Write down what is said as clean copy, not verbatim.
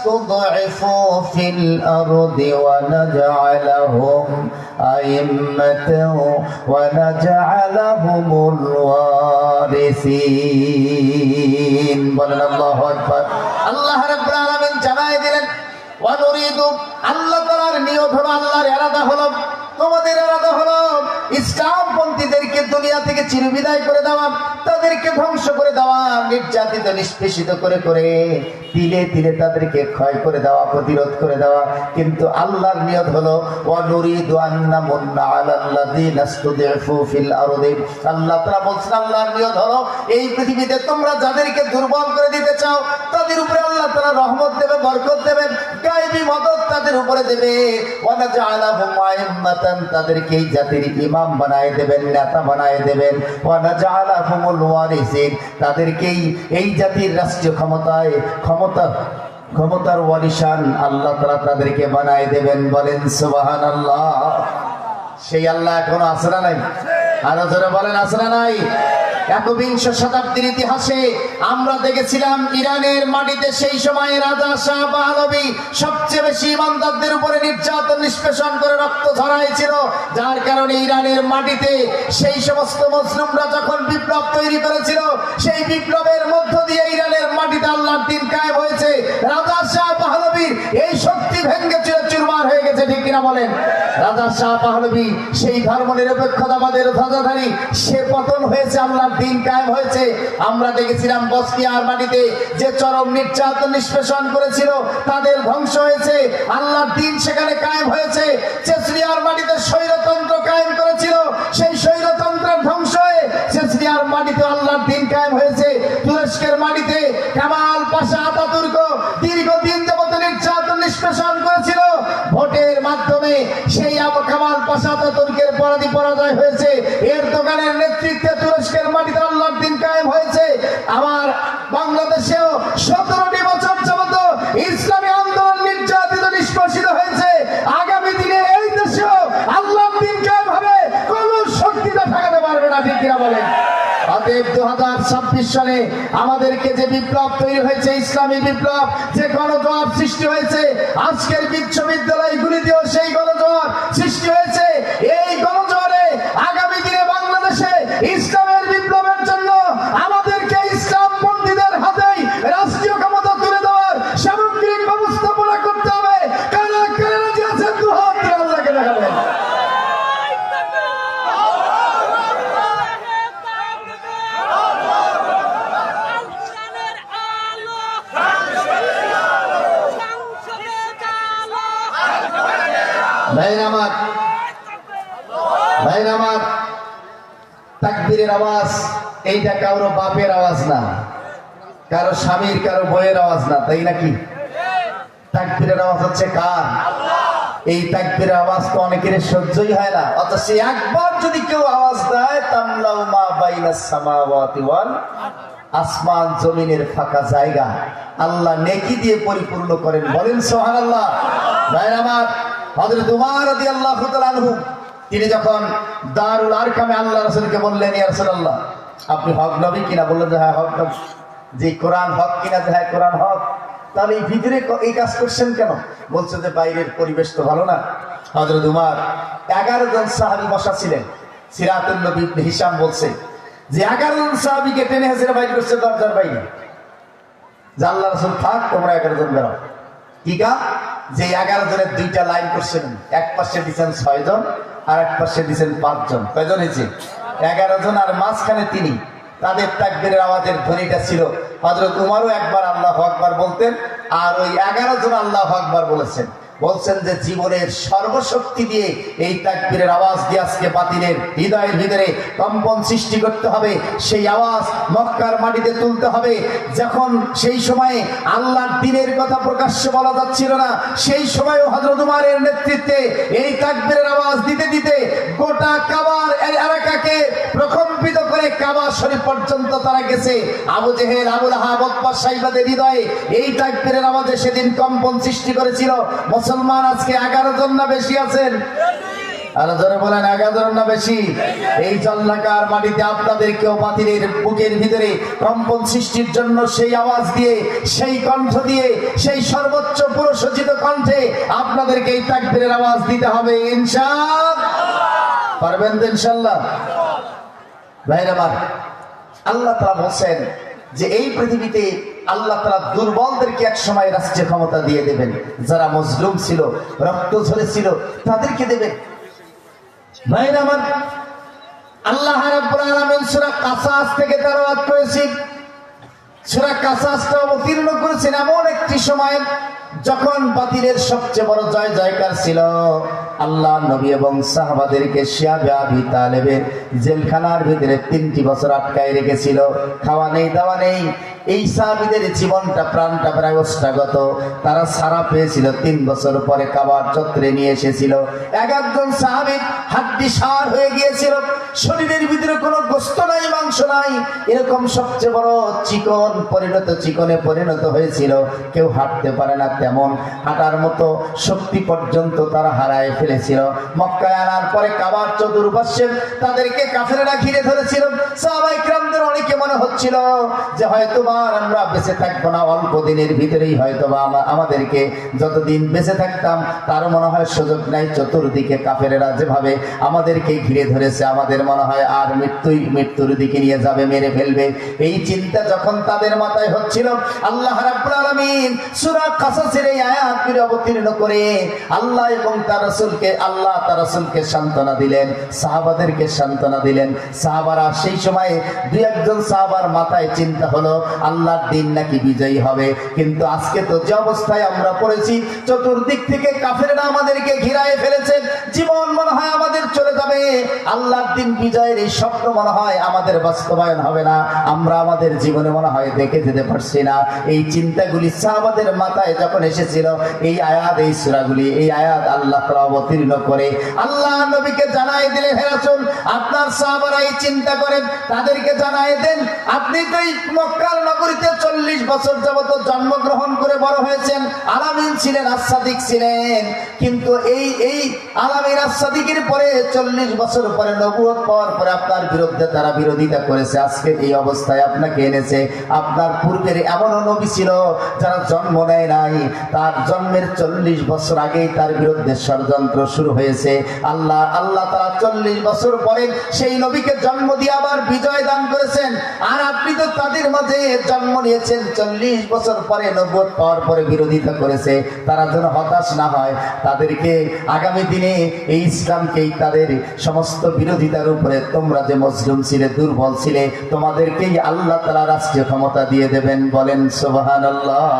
نستضعفوا في الأرض ونجعلهم أئمة ونجعلهم الوارثين বলেন আল্লাহু আকবার। আল্লাহ রাব্বুল আলামিন জানাই দিলেন ওয়ানুরিদু, আল্লাহ তাআলার নিয়ত হলো, আল্লাহর ইরাদা হলো, তোমাদের ইরাদা হলো ইসলামপন্থীদেরকে দুনিয়া থেকে চিরবিদায় করে দেওয়া, তাদেরকে ধ্বংস করে দেওয়া, নির্যাতিত নিষ্পেষিত করে করে তিলে তিলে তাদেরকে ক্ষয় করে দেওয়া, প্রতিরোধ করে দেওয়া। কিন্তু আল্লাহর নিয়ত হলো ওয়ানুরিদু আন্নামুন্না আলাল্লাযীনা ইসতুদঈফু ফিল আরদি। আল্লাহ তাআলা বলছেন আল্লাহর নিয়ত হলো এই পৃথিবীতে তোমরা যাদেরকে দুর্বল করে দিতে চাও তাদের উপরে আল্লাহ তাআলা রহমত দেবে, বরকত দেবেন, গায়বী মদদ তাদের উপরে দেবে। ওয়া নাজআলাহুম আইম্মাতান, তাদেরকে এই জাতির ইমাম বানায় দেবেন, নেতা বানায় দেবেন। ওয়া নাজআলাহুমুল ওয়ারিসিন, তাদেরকেই এই জাতির রাষ্ট্রীয় ক্ষমতার ওয়ারিসান আল্লাহ তাআলা তাদেরকে বানায় দেবেন। বলেন সুবহানাল্লাহ। সেই আল্লাহ এখনো আছে না নাই? আরো জোরে বলেন আছে না নাই? একবিংশ শতাব্দীর ইতিহাসে আমরা দেখেছিলাম ইরানের মাটিতে সেই সময় রাজা শাহ পাহলভী সবচেয়ে বেশি ইমানদারদের উপরে নির্যাতন নিষ্পেষণ করে রক্ত ঝরাইছিল, যার কারণে ইরানের মাটিতে সেই সমস্ত মুসলিমরা যখন বিপ্লব তৈরি করেছিল, সেই বিপ্লবের মধ্য দিয়ে ইরানের মাটিতে আল্লাহর দ্বীন কায়েম হয়েছে। রাজা শাহ পাহলভীর এই শক্তি ভেঙে চুরমার হয়ে গেছে, ঠিক কিনা বলেন? রাজা শাহ পাহলভী সেই ধর্মনিরপেক্ষতাবাদের ধ্বজাধারী, সে পতন হয়েছে, আল্লাহর দ্বীন কায়েম হয়েছে। আমরা দেখেছিলাম বসনিয়ার মাটিতে যে চরম নির্যাতন নিষ্পেষণ করেছিল তাদের ধ্বংস হয়েছে, আল্লাহর দ্বীন সেখানে কায়েম হয়েছে। চেচনিয়ার মাটিতে স্বৈরতন্ত্র কায়েম করেছিল, সেই স্বৈরতন্ত্রের ধ্বংস হয়ে চেচনিয়ার মাটিতে আল্লাহর দ্বীন কায়েম হয়েছে। তুরস্কের মাটিতে কামাল পাশা আতাতুর্ক দীর্ঘদিন যাবত নির্যাতন নিষ্পেষণ করেছিল, ভোটের মাধ্যমে সেই কামাল পাশা আতাতুর্কের পরাজয় হয়েছে। এরদোগানের নেতৃত্বে তুরস্কের মাটিতে আল্লাহর দ্বীন কায়েম হয়েছে। আমার বাংলাদেশেও 17টি বছর যাবত ইসলামী আন্দোলন নির্যাতিত নিষ্পেষিত হয়েছে। আগামী দিনে এই দেশেও আল্লাহর দ্বীন কায়েম হবে, কোন শক্তিতে ঠেকাতে পারবে না, ঠিক কিনা বলেন? অতএব 2026 সালে আমাদেরকে যে বিপ্লব তৈরি হয়েছে, ইসলামী বিপ্লব, যে গণজোয়ার সৃষ্টি হয়েছে, আজকের বিশ্ববিদ্যালয়গুলিতেও সেই গণজোয়ার সৃষ্টি হয়েছে। এই গণজোয়ারে আগামী দিনে বাংলাদেশে ইসলামের বিপ্লবের জন্য আমাদেরকে ইসলামপন্থীদের হাতেই রাষ্ট্রীয় ক্ষমতা তুলে দেওয়ার সামগ্রিক ব্যবস্থাপনা করতে হবে। কারা কারা রাজি আছেন? দুহাত তুলে আল্লাহকে দেখাবেন। ভাইরা আমার, তাকবীরের আওয়াজ এইটা কারো বাপের আওয়াজ না, কারো স্বামীর, কারো বইয়ের আওয়াজ না, তাই নাকি? তাকবীরের আওয়াজ হচ্ছে কার? এই তাকবীরের আওয়াজ তো অনেকের সহ্যই হয় না, অথচ একবার যদি কেউ আওয়াজ দেয়, তামলাউ মা বাইনাস সামাওয়াতি ওয়াল, আসমান জমিনের ফাঁকা জায়গা আল্লাহ নেকি দিয়ে পরিপূর্ণ করেন। বলেন সুবহানাল্লাহ। ভাইরা আমার, হযরত উমর রাদিয়াল্লাহু তাআলা আনহু তিনি যখন দারুল আরকামে আল্লাহ রাসূলকে বললেন, ইয়া রাসূলুল্লাহ আপনি হক নবী কিনা? বললেন যে হ্যাঁ হক নবী। যে কোরআন হক কিনা? যে হ্যাঁ কোরআন হক। তাহলে এই ভিতরে এই কাজ করছেন কেন? বলছে যে বাইরের পরিবেশ তো ভালো না। হযরত উমর 11 জন সাহাবী বসা ছিলেন। সিরাতুন নবী ইবনে হিশাম বলছে যে 11 জন সাহাবীকে টেনে হেসে বাইর করছে দরজার বাইরে, যে আল্লাহ রাসূল থাক, তোমরা 11 জন বেরো। কি কাজ? যে 11 জনের দুইটা লাইন করছেন, এক পাশে দিচ্ছেন 6 জন আর এক পাশে দিচ্ছেন 5 জন। কয়জন হয়েছে? 11 জন, আর মাঝখানে তিনি। তাদের তাকবীরের আওয়াজের ধ্বনিটা ছিল, হযরত উমরও একবার আল্লাহু আকবার বলতেন, আর ওই 11 জন আল্লাহু আকবার বলেছেন। বলছেন যে জীবনের সর্বশক্তি দিয়ে এই তাকবীরের আওয়াজ দিয়ে আজকে বাতিলের হৃদয়ের ভিতরে কম্পন সৃষ্টি করতে হবে। সেই আওয়াজ মক্কার মাটিতে তুলতে হবে। যখন সেই সময়ে আল্লাহর দ্বীনের কথা প্রকাশ্যে বলা যাচ্ছিল না, সেই সময়ও হযরত উমরের নেতৃত্বে এই তাকবীরের আওয়াজ দিতে দিতে গোটা কাবার এলাকাকে প্রকম্পিত করে কাবা শরীফ পর্যন্ত তারা গেছে। আবু জেহেল, আবু লাহাব, উতবা, সাইবাদের হৃদয়ে এই তাকবীরের আওয়াজে সেদিন কম্পন সৃষ্টি করেছিল। মুসলমান আজকে 11 জন না বেশি আছেন? আল্লাহ জোরে বলেন 11 না বেশি? এই জল্লাকার মাটিতে আপনাদেরকেও বাতিলের বুকের ভিতরে কম্পন সৃষ্টির জন্য সেই আওয়াজ দিয়ে, সেই কণ্ঠ দিয়ে, সেই সর্বোচ্চ পুরস্কৃত কণ্ঠে আপনাদেরকে এই তাকবীরের আওয়াজ দিতে হবে ইনশাআল্লাহ। পারবেন তো ইনশাআল্লাহ? ভাইরা আমার, আল্লাহ তাআলা বলেন যে এই পৃথিবীতে আল্লাহ তাআলা দুর্বলদেরকে এক সময় রাষ্ট্রীয় ক্ষমতা দিয়ে দেবেন, যারা মজলুম ছিল, রক্ত ঝরেছিল, তাদেরকে দেবেন। ভাইরা আমার, আল্লাহ রাব্বুল আলামিন সূরা কাসাস থেকে তেলাওয়াত করেছি। সূরা কাসাসটা অবতীর্ণ করেছেন এমন একটি সময় যখন বাতিলের সবচেয়ে বড় জয় জয়কার ছিল। আল্লাহ নবী এবং সাহাবাদেরকে শিয়াবে আবি তালেবের জেলখানার ভিতরে 3টি বছর আটকায় রেখেছিল। খাওয়া নেই, দাওয়া নেই। এই সাহাবীদের জীবনটা, প্রাণটা প্রায় ওষ্ঠাগত। তারা সারা পেয়েছিল 3 বছর পরে কাবার চত্বরে নিয়ে এসেছিল। একজন সাহাবী হাড্ডি সার হয়ে গিয়েছিল, শরীরের ভিতরে কোনো গোশত নাই, মাংস নাই, এরকম সবচেয়ে বড় চিকনে পরিণত হয়েছিল। কেউ হাঁটতে পারে না, তেমন হাঁটার মতো শক্তি পর্যন্ত তারা হারায় ফেলেছিল। মক্কায় আনার পরে কাবার চতুর্পার্শ্বে তাদেরকে কাফেররা ঘিরে ধরেছিল। সাহাবায়ে কিরামদের অনেকে মনে হচ্ছিল যে হয়তোবা আমরা বেঁচে থাকবো না, অল্প দিনের ভিতরেই হয়তোবা আমাদেরকে, যতদিন বেঁচে থাকতাম তার মনে হয় সুযোগ নাই। চতুর্দিকে কাফেরেরা যেভাবে আমাদেরকে ঘিরে ধরেছে, আমাদের মনে হয় আর মৃত্যুর দিকে নিয়ে যাবে, মেরে ফেলবে। এই চিন্তা যখন তাদের মাথায় হচ্ছিল, আল্লাহ রাব্বুল আলামিন সূরা কাসাসের এই আয়াতগুলো অবতীর্ণ করে আল্লাহ এবং তার রাসূলকে সান্ত্বনা দিলেন, সাহাবাদেরকে সান্ত্বনা দিলেন। সাহাবারা সেই সময় 2-1 সাহাবার মাথায় চিন্তা হলো আল্লাহর দিন নাকি বিজয়ী হবে। কিন্তু আজকে তো যে অবস্থায় আমরা পড়েছি, চতুর্দিক থেকে কাফেররা আমাদেরকে ঘিরায় ফেলেছে, জীবন মনে হয় আমাদের চলে যাবে, আল্লাহর দিন বিজয়ের এই স্বপ্ন মনে হয় আমাদের বাস্তবায়ন হবে না, আমরা আমাদের জীবনে মনে হয় দেখে যেতে পারছি না। এই চিন্তাগুলি সাহাবাদের মাথায় যখন এসেছিল, এই আয়াত, এই সূরাগুলি, এই আয়াত আল্লাহ তাআলা অবতীর্ণ করে আল্লাহ নবীকে জানাই দিলেন, হে রাসূল, আপনার সাহাবারা এই চিন্তা করেন, তাদেরকে জানাই দেন, আপনি তো এই মক্কার নগরীতে 40 বছর যাবত জন্মগ্রহণ করে বড় হয়েছেন, আলামিন ছিলেন, আস-সাদিক ছিলেন, কিন্তু এই আলামিন আস-সাদিকের পরে 40 বছর পরে নবুয়ত পাওয়ার পরে আপনার বিরুদ্ধে তারা বিরোধিতা করেছে। আজকে এই অবস্থায় আপনাকে এনেছে। আপনার পূর্বের এমনও নবী ছিল যারা জন্ম নেয় নাই, তার জন্মের 40 বছর আগেই তার বিরুদ্ধে ষড়যন্ত্র শুরু হয়েছে। আল্লাহ তাআলা 40 বছর পরে সেই নবীকে জন্ম দিয়ে আবার বিজয় দান করেছেন। আর আপনি তো তাদের মাঝে জন্ম নিয়েছেন, 40 বছর পরে নবুয়ত পাওয়ার পরে বিরোধিতা করেছে। তারা যেন হতাশ না হয়, তাদেরকে আগামী দিনে এই ইসলামকেই, তাদের সমস্ত বিরোধিতার উপরে, তোমরা যে মজলুম ছিলে, দুর্বল ছিলে, তোমাদেরকেই আল্লাহ তাআলা রাষ্ট্রীয় ক্ষমতা দিয়ে দেবেন। বলেন সুবহানাল্লাহ।